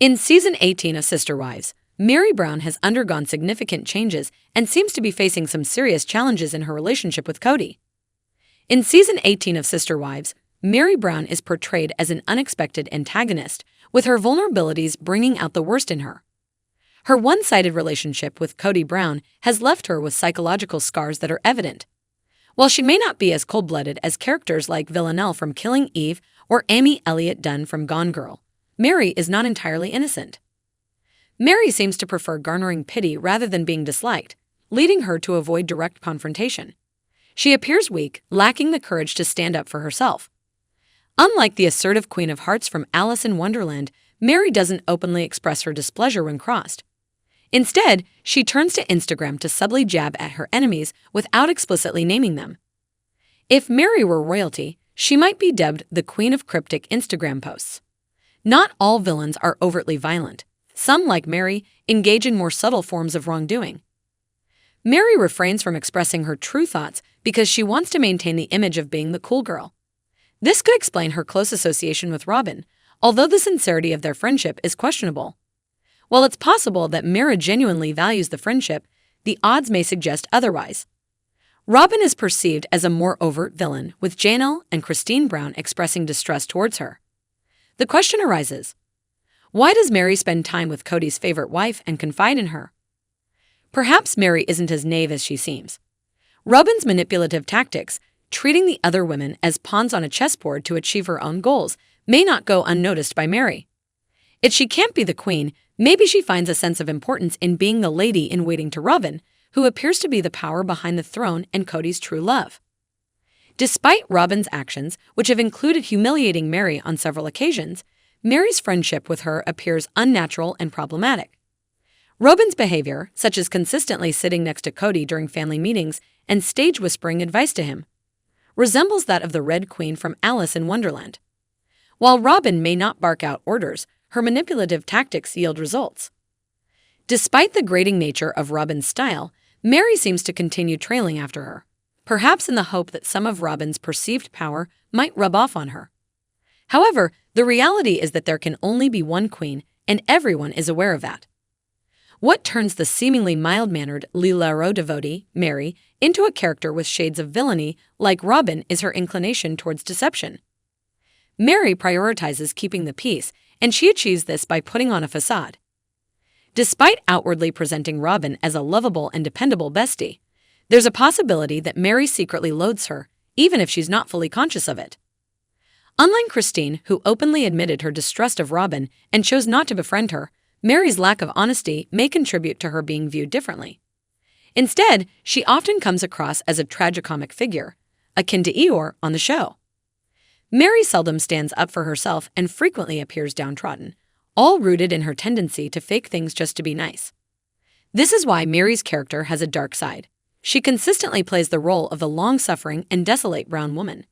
In Season 18 of Sister Wives, Meri Brown has undergone significant changes and seems to be facing some serious challenges in her relationship with Kody. In Season 18 of Sister Wives, Meri Brown is portrayed as an unexpected antagonist, with her vulnerabilities bringing out the worst in her. Her one-sided relationship with Kody Brown has left her with psychological scars that are evident. While she may not be as cold-blooded as characters like Villanelle from Killing Eve or Amy Elliott Dunn from Gone Girl, Meri is not entirely innocent. Meri seems to prefer garnering pity rather than being disliked, leading her to avoid direct confrontation. She appears weak, lacking the courage to stand up for herself. Unlike the assertive Queen of Hearts from Alice in Wonderland, Meri doesn't openly express her displeasure when crossed. Instead, she turns to Instagram to subtly jab at her enemies without explicitly naming them. If Meri were royalty, she might be dubbed the Queen of Cryptic Instagram Posts. Not all villains are overtly violent. Some, like Meri, engage in more subtle forms of wrongdoing. Meri refrains from expressing her true thoughts because she wants to maintain the image of being the cool girl. This could explain her close association with Robyn, although the sincerity of their friendship is questionable. While it's possible that Meri genuinely values the friendship, the odds may suggest otherwise. Robyn is perceived as a more overt villain, with Janelle and Kody Brown expressing distrust towards her. The question arises, why does Meri spend time with Kody's favorite wife and confide in her? Perhaps Meri isn't as naive as she seems. Robyn's manipulative tactics, treating the other women as pawns on a chessboard to achieve her own goals, may not go unnoticed by Meri. If she can't be the queen, maybe she finds a sense of importance in being the lady in waiting to Robyn, who appears to be the power behind the throne and Kody's true love. Despite Robyn's actions, which have included humiliating Meri on several occasions, Meri's friendship with her appears unnatural and problematic. Robyn's behavior, such as consistently sitting next to Kody during family meetings and stage whispering advice to him, resembles that of the Red Queen from Alice in Wonderland. While Robyn may not bark out orders, her manipulative tactics yield results. Despite the grating nature of Robyn's style, Meri seems to continue trailing after her, perhaps in the hope that some of Robyn's perceived power might rub off on her. However, the reality is that there can only be one queen, and everyone is aware of that. What turns the seemingly mild-mannered Lilaro devotee, Meri, into a character with shades of villainy like Robyn is her inclination towards deception. Meri prioritizes keeping the peace, and she achieves this by putting on a facade. Despite outwardly presenting Robyn as a lovable and dependable bestie, there's a possibility that Meri secretly loathes her, even if she's not fully conscious of it. Unlike Kody, who openly admitted her distrust of Robyn and chose not to befriend her, Meri's lack of honesty may contribute to her being viewed differently. Instead, she often comes across as a tragicomic figure, akin to Eeyore on the show. Meri seldom stands up for herself and frequently appears downtrodden, all rooted in her tendency to fake things just to be nice. This is why Meri's character has a dark side. She consistently plays the role of the long-suffering and desolate brown woman.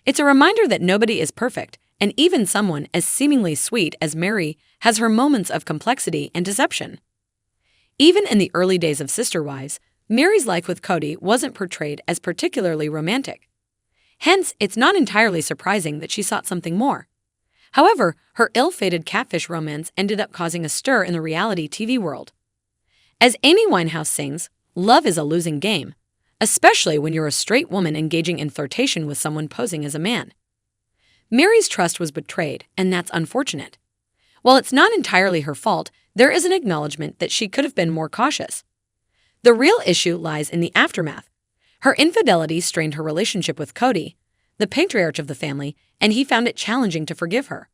It's a reminder that nobody is perfect, and even someone as seemingly sweet as Meri has her moments of complexity and deception. Even in the early days of Sister Wives, Meri's life with Kody wasn't portrayed as particularly romantic. Hence, it's not entirely surprising that she sought something more. However, her ill-fated catfish romance ended up causing a stir in the reality TV world. As Amy Winehouse sings, love is a losing game, especially when you're a straight woman engaging in flirtation with someone posing as a man. Meri's trust was betrayed, and that's unfortunate. While it's not entirely her fault, there is an acknowledgement that she could have been more cautious. The real issue lies in the aftermath. Her infidelity strained her relationship with Kody, the patriarch of the family, and he found it challenging to forgive her.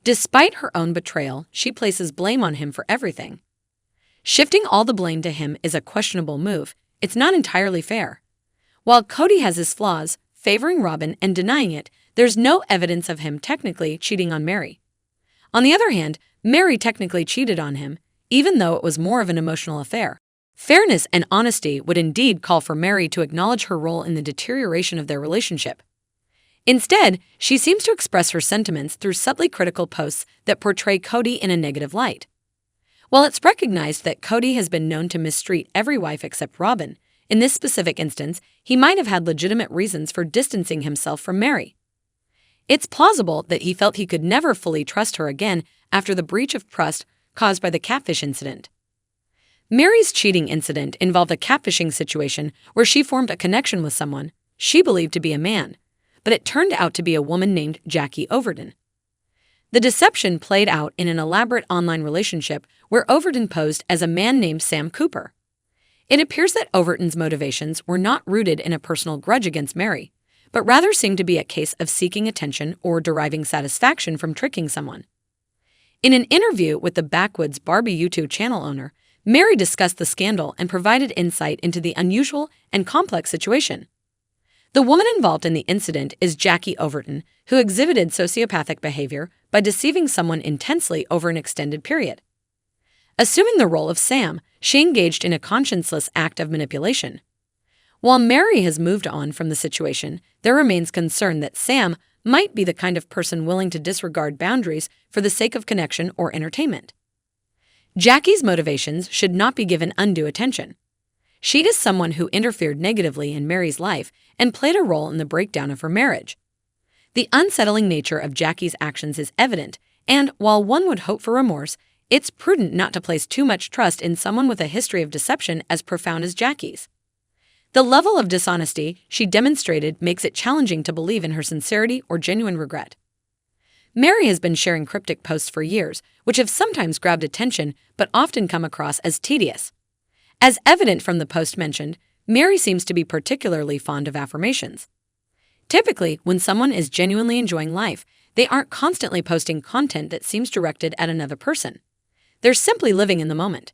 Despite her own betrayal, she places blame on him for everything. Shifting all the blame to him is a questionable move. It's not entirely fair. While Kody has his flaws, favoring Robyn and denying it, there's no evidence of him technically cheating on Meri. On the other hand, Meri technically cheated on him, even though it was more of an emotional affair. Fairness and honesty would indeed call for Meri to acknowledge her role in the deterioration of their relationship. Instead, she seems to express her sentiments through subtly critical posts that portray Kody in a negative light. While it's recognized that Kody has been known to mistreat every wife except Robyn, in this specific instance, he might have had legitimate reasons for distancing himself from Meri. It's plausible that he felt he could never fully trust her again after the breach of trust caused by the catfish incident. Meri's cheating incident involved a catfishing situation where she formed a connection with someone she believed to be a man, but it turned out to be a woman named Jackie Overton. The deception played out in an elaborate online relationship where Overton posed as a man named Sam Cooper. It appears that Overton's motivations were not rooted in a personal grudge against Meri, but rather seemed to be a case of seeking attention or deriving satisfaction from tricking someone. In an interview with the Backwoods Barbie YouTube channel owner, Meri discussed the scandal and provided insight into the unusual and complex situation. The woman involved in the incident is Jackie Overton, who exhibited sociopathic behavior by deceiving someone intensely over an extended period. Assuming the role of Sam, she engaged in a conscienceless act of manipulation. While Meri has moved on from the situation, there remains concern that Sam might be the kind of person willing to disregard boundaries for the sake of connection or entertainment. Jackie's motivations should not be given undue attention. She is someone who interfered negatively in Meri's life and played a role in the breakdown of her marriage. The unsettling nature of Jackie's actions is evident, and while one would hope for remorse, it's prudent not to place too much trust in someone with a history of deception as profound as Jackie's. The level of dishonesty she demonstrated makes it challenging to believe in her sincerity or genuine regret. Meri has been sharing cryptic posts for years, which have sometimes grabbed attention but often come across as tedious. As evident from the post mentioned, Meri seems to be particularly fond of affirmations. Typically, when someone is genuinely enjoying life, they aren't constantly posting content that seems directed at another person. They're simply living in the moment.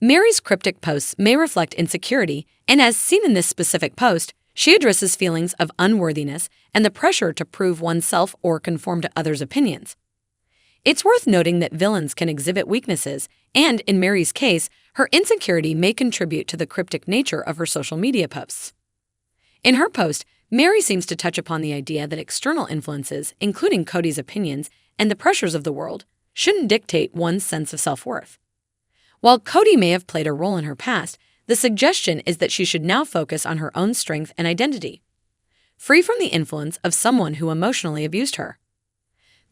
Meri's cryptic posts may reflect insecurity, and as seen in this specific post, she addresses feelings of unworthiness and the pressure to prove oneself or conform to others' opinions. It's worth noting that villains can exhibit weaknesses, and in Meri's case, her insecurity may contribute to the cryptic nature of her social media posts. In her post, Meri seems to touch upon the idea that external influences, including Kody's opinions and the pressures of the world, shouldn't dictate one's sense of self-worth. While Kody may have played a role in her past, the suggestion is that she should now focus on her own strength and identity, free from the influence of someone who emotionally abused her.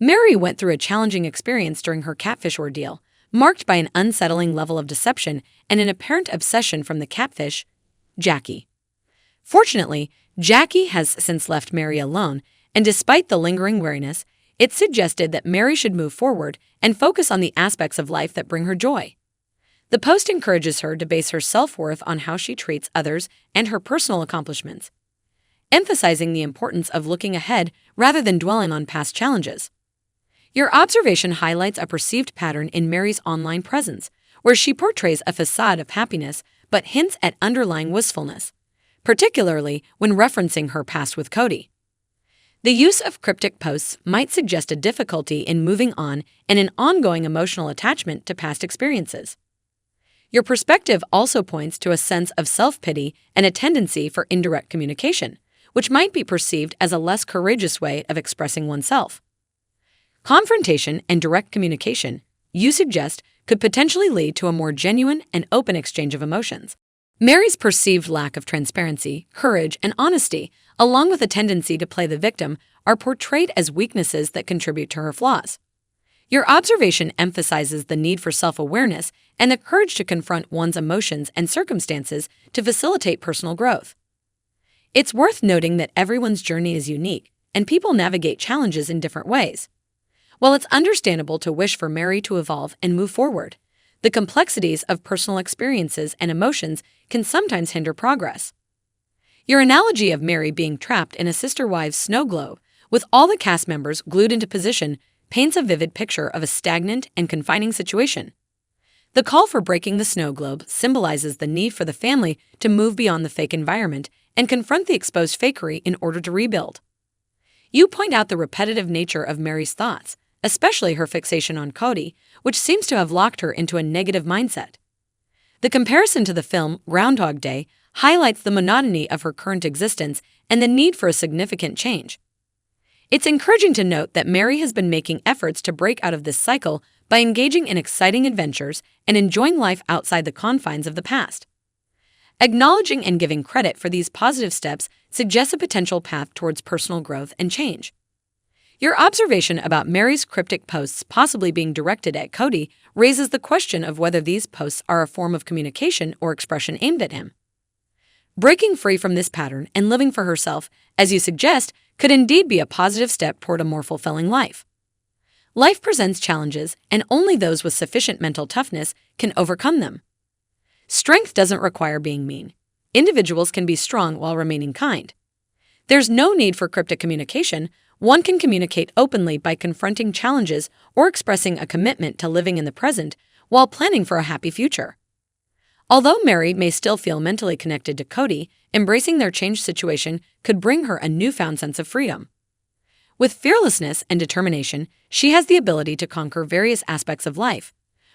Meri went through a challenging experience during her catfish ordeal, marked by an unsettling level of deception and an apparent obsession from the catfish, Jackie. Fortunately, Jackie has since left Meri alone, and despite the lingering wariness, it suggested that Meri should move forward and focus on the aspects of life that bring her joy. The post encourages her to base her self-worth on how she treats others and her personal accomplishments, emphasizing the importance of looking ahead rather than dwelling on past challenges. Your observation highlights a perceived pattern in Meri's online presence, where she portrays a facade of happiness but hints at underlying wistfulness, particularly when referencing her past with Kody. The use of cryptic posts might suggest a difficulty in moving on and an ongoing emotional attachment to past experiences. Your perspective also points to a sense of self-pity and a tendency for indirect communication, which might be perceived as a less courageous way of expressing oneself. Confrontation and direct communication, you suggest, could potentially lead to a more genuine and open exchange of emotions. Meri's perceived lack of transparency, courage, and honesty, along with a tendency to play the victim, are portrayed as weaknesses that contribute to her flaws. Your observation emphasizes the need for self-awareness and the courage to confront one's emotions and circumstances to facilitate personal growth. It's worth noting that everyone's journey is unique, and people navigate challenges in different ways. While it's understandable to wish for Meri to evolve and move forward, the complexities of personal experiences and emotions can sometimes hinder progress. Your analogy of Meri being trapped in a sister wives' snow globe, with all the cast members glued into position, paints a vivid picture of a stagnant and confining situation. The call for breaking the snow globe symbolizes the need for the family to move beyond the fake environment and confront the exposed fakery in order to rebuild. You point out the repetitive nature of Meri's thoughts, especially her fixation on Kody, which seems to have locked her into a negative mindset. The comparison to the film Groundhog Day highlights the monotony of her current existence and the need for a significant change. It's encouraging to note that Meri has been making efforts to break out of this cycle by engaging in exciting adventures and enjoying life outside the confines of the past. Acknowledging and giving credit for these positive steps suggests a potential path towards personal growth and change. Your observation about Meri's cryptic posts possibly being directed at Kody raises the question of whether these posts are a form of communication or expression aimed at him. Breaking free from this pattern and living for herself, as you suggest, could indeed be a positive step toward a more fulfilling life. Life presents challenges, and only those with sufficient mental toughness can overcome them. Strength doesn't require being mean. Individuals can be strong while remaining kind. There's no need for cryptic communication. One can communicate openly by confronting challenges or expressing a commitment to living in the present while planning for a happy future. Although Meri may still feel mentally connected to Kody, embracing their changed situation could bring her a newfound sense of freedom. With fearlessness and determination, she has the ability to conquer various aspects of life,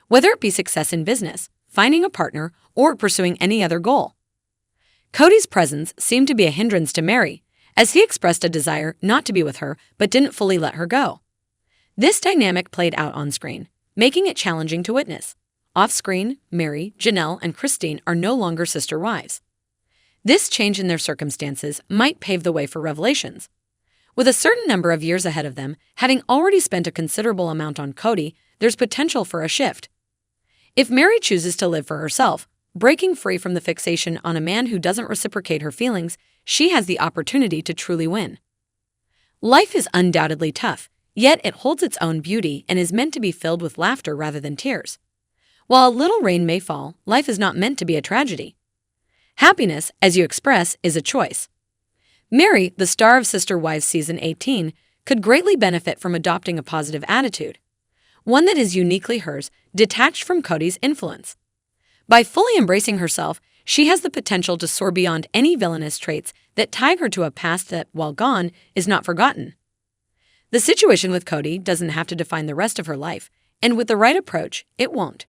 whether it be success in business, finding a partner, or pursuing any other goal. Kody's presence seemed to be a hindrance to Meri, as he expressed a desire not to be with her but didn't fully let her go. This dynamic played out on screen, making it challenging to witness. Off-screen, Meri, Janelle, and Christine are no longer sister wives. This change in their circumstances might pave the way for revelations. With a certain number of years ahead of them, having already spent a considerable amount on Kody, there's potential for a shift. If Meri chooses to live for herself, breaking free from the fixation on a man who doesn't reciprocate her feelings, she has the opportunity to truly win. Life is undoubtedly tough, yet it holds its own beauty and is meant to be filled with laughter rather than tears. While a little rain may fall, life is not meant to be a tragedy. Happiness, as you express, is a choice. Meri, the star of Sister Wives Season 18, could greatly benefit from adopting a positive attitude, one that is uniquely hers, detached from Kody's influence. By fully embracing herself, she has the potential to soar beyond any villainous traits that tie her to a past that, while gone, is not forgotten. The situation with Kody doesn't have to define the rest of her life, and with the right approach, it won't.